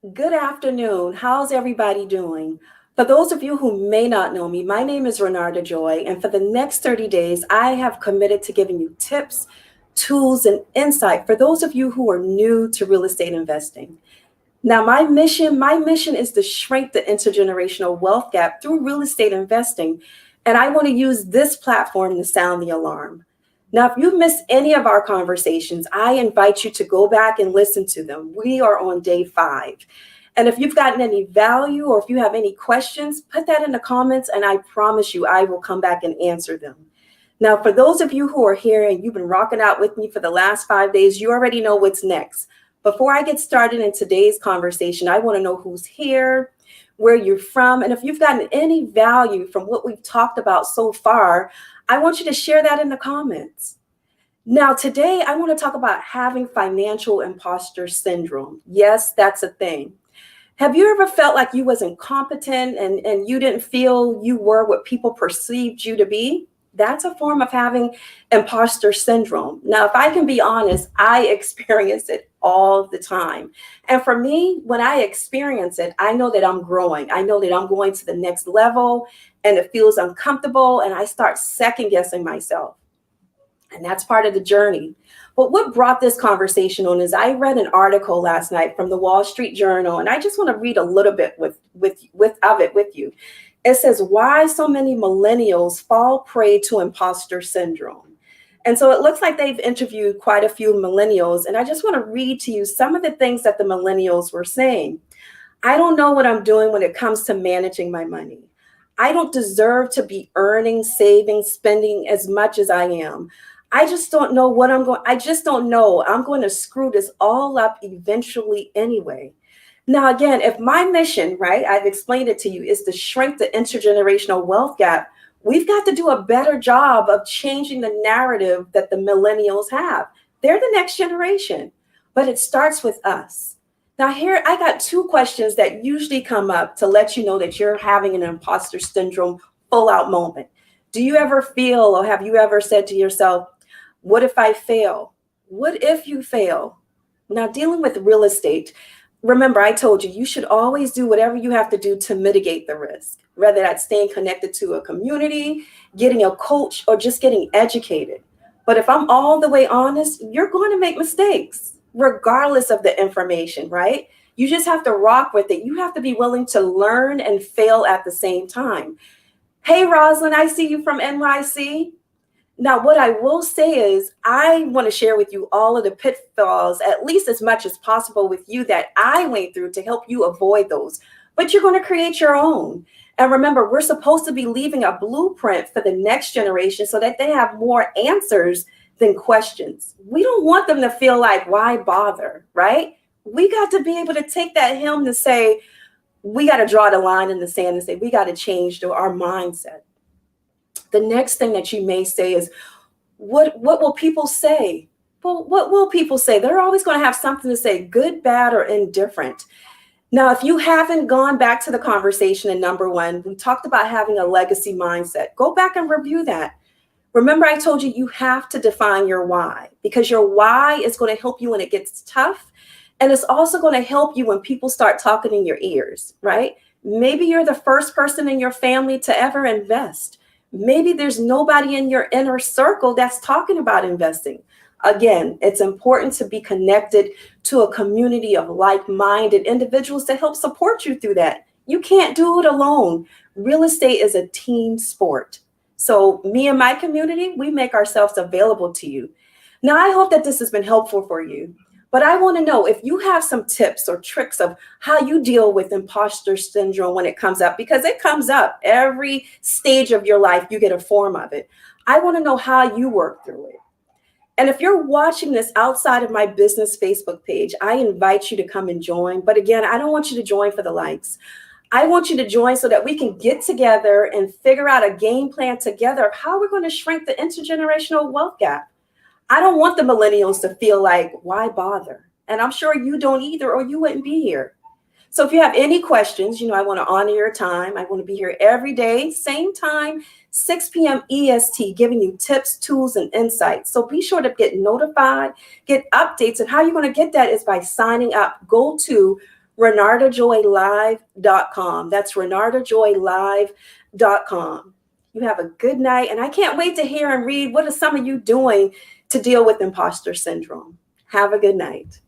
Good afternoon. How's everybody doing? For those of you who may not know me, my name is Renarda Joy, and for the next 30 days, I have committed to giving you tips, tools, and insight for those of you who are new to real estate investing. Now, my mission is to shrink the intergenerational wealth gap through real estate investing, and I want to use this platform to sound the alarm. Now, if you missed any of our conversations, I invite you to go back and listen to them. We are on day 5. And if you've gotten any value or if you have any questions, put that in the comments and I promise you I will come back and answer them. Now, for those of you who are here and you've been rocking out with me for the last 5 days, you already know what's next. Before I get started in today's conversation, I want to know who's here, where you're from, and if you've gotten any value from what we've talked about so far, I want you to share that in the comments. Now, today, I want to talk about having financial imposter syndrome. Yes, that's a thing. Have you ever felt like you wasn't competent and you didn't feel you were what people perceived you to be? That's a form of having imposter syndrome. Now, if I can be honest, I experience it all the time. And for me, when I experience it, I know that I'm growing. I know that I'm going to the next level and it feels uncomfortable and I start second guessing myself. And that's part of the journey. But what brought this conversation on is I read an article last night from the Wall Street Journal, and I just want to read a little bit of it with you. It says, why so many millennials fall prey to imposter syndrome. And so it looks like they've interviewed quite a few millennials, and I just want to read to you some of the things that the millennials were saying. I don't know what I'm doing when it comes to managing my money. I don't deserve to be earning, saving, spending as much as I am. I just don't know what I just don't know. I'm going to screw this all up eventually anyway. Now, again, if my mission, right, I've explained it to you, is to shrink the intergenerational wealth gap, we've got to do a better job of changing the narrative that the millennials have. They're the next generation, but it starts with us. Now, here I got 2 questions that usually come up to let you know that you're having an imposter syndrome full out moment. Do you ever feel or have you ever said to yourself, what if I fail? What if you fail? Now, dealing with real estate, remember, I told you, you should always do whatever you have to do to mitigate the risk, whether that's staying connected to a community, getting a coach, or just getting educated. But if I'm all the way honest, you're going to make mistakes, regardless of the information, right? You just have to rock with it. You have to be willing to learn and fail at the same time. Hey, Rosalind, I see you from NYC. Now, what I will say is I want to share with you all of the pitfalls, at least as much as possible with you that I went through to help you avoid those. But you're going to create your own. And remember, we're supposed to be leaving a blueprint for the next generation so that they have more answers than questions. We don't want them to feel like, why bother, right? We got to be able to take that helm to say, we got to draw the line in the sand and say, we got to change our mindset. The next thing that you may say is, what will people say? Well, what will people say? They're always going to have something to say, good, bad, or indifferent. Now, if you haven't gone back to the conversation in number 1, we talked about having a legacy mindset. Go back and review that. Remember, I told you have to define your why, because your why is going to help you when it gets tough. And it's also going to help you when people start talking in your ears, right? Maybe you're the first person in your family to ever invest. Maybe there's nobody in your inner circle that's talking about investing. Again, it's important to be connected to a community of like-minded individuals to help support you through that. You can't do it alone. Real estate is a team sport. So me and my community, we make ourselves available to you. Now, I hope that this has been helpful for you. But I want to know if you have some tips or tricks of how you deal with imposter syndrome when it comes up, because it comes up every stage of your life. You get a form of it. I want to know how you work through it. And if you're watching this outside of my business Facebook page, I invite you to come and join. But again, I don't want you to join for the likes. I want you to join so that we can get together and figure out a game plan together of how we're going to shrink the intergenerational wealth gap. I don't want the millennials to feel like, why bother? And I'm sure you don't either, or you wouldn't be here. So if you have any questions, I want to honor your time. I want to be here every day, same time, 6 p.m. EST, giving you tips, tools, and insights. So be sure to get notified, get updates. And how you're going to get that is by signing up. Go to RenardaJoyLive.com. That's RenardaJoyLive.com. You have a good night, and I can't wait to hear and read what are some of you doing to deal with imposter syndrome. Have a good night.